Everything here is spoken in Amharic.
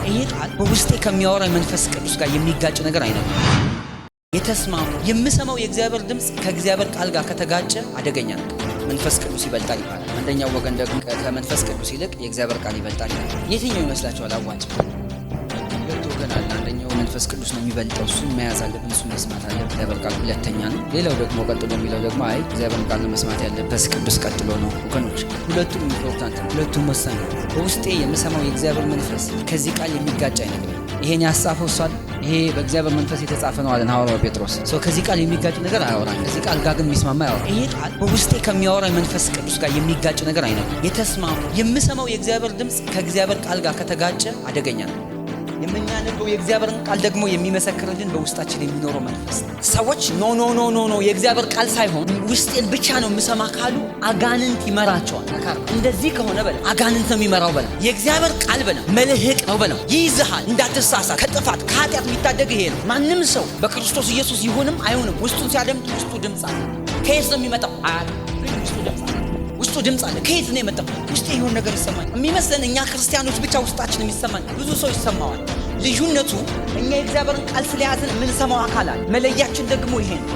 ይሄ ቃል በውስጤ ከሚያወራኝ መንፈስ ቅዱስ ጋር የሚጋጭ ነገር አይነም። የተስማሙ የምሰማው የእግዚአብሔር ድምጽ ከእግዚአብሔር ቃል ጋር ከተጋጨ አደገኛ ነው። መንፈስ ቅዱስ ይበልጣል ይባላል። አንደኛው ወገን ደግሞ ከመንፈስ ቅዱስ ይልቅ የእግዚአብሔር ቃል ይበልጣል ይላል። የትኛው ይመስላችኋል አዋጭ? ሁለት ወገን አለ። አንደኛው መንፈስ ቅዱስ ነው የሚበልጠው፣ እሱን መያዝ አለብን፣ እሱን መስማት አለብን። እግዚአብሔር ቃል ሁለተኛ ነው። ሌላው ደግሞ ቀጥሎ የሚለው ደግሞ አይ እግዚአብሔር ቃል ነው መስማት ያለብን፣ መንፈስ ቅዱስ ቀጥሎ ነው። ወገኖች ሁለቱም ኢምፖርታንት ነው፣ ሁለቱም ወሳኝ ነው። በውስጤ የምሰማው የእግዚአብሔር መንፈስ ከዚህ ቃል የሚጋጭ አይነግረኝ። ይሄን ያሳፈው እሷ ይሄ በእግዚአብሔር መንፈስ የተጻፈ ነው አለን ሐዋርያው ጴጥሮስ። ከዚህ ቃል የሚጋጭ ነገር አያወራኝ፣ ከዚህ ቃል ጋር ግን የሚስማማ ያወራ። ይሄ ቃል በውስጤ ከሚያወራኝ መንፈስ ቅዱስ ጋር የሚጋጭ ነገር አይነግረኝ። የተስማሙ የምሰማው የእግዚአብሔር ድምጽ ከእግዚአብሔር ቃል ጋር ከተጋጨ አደገኛ ነው። የምናነበው የእግዚአብሔርን ቃል ደግሞ የሚመሰክርልን በውስጣችን የሚኖረው መንፈስ። ሰዎች ኖ የእግዚአብሔር ቃል ሳይሆን ውስጤን ብቻ ነው የምሰማ ካሉ አጋንንት ይመራቸዋል። እንደዚህ ከሆነ በለ አጋንንት ነው የሚመራው በለ። የእግዚአብሔር ቃል በለ መልህቅ ነው በለ፣ ይይዝሃል እንዳትሳሳት፣ ከጥፋት ከኃጢአት የሚታደግ ይሄ ነው። ማንም ሰው በክርስቶስ ኢየሱስ ይሁንም አይሁንም ውስጡን ሲያደምጥ ውስጡ ድምፅ አለ። ከየት ነው የሚመጣው? ውስጡ ድምፅ አለ። ከየት ነው የመጣው? ውስጤ የሆነ ነገር ይሰማኝ የሚመስለን እኛ ክርስቲያኖች ብቻ ውስጣችን የሚሰማኝ፣ ብዙ ሰው ይሰማዋል። ልዩነቱ እኛ የእግዚአብሔርን ቃል ስለያዝን የምንሰማው አካል አለ። መለያችን ደግሞ ይሄ ነው።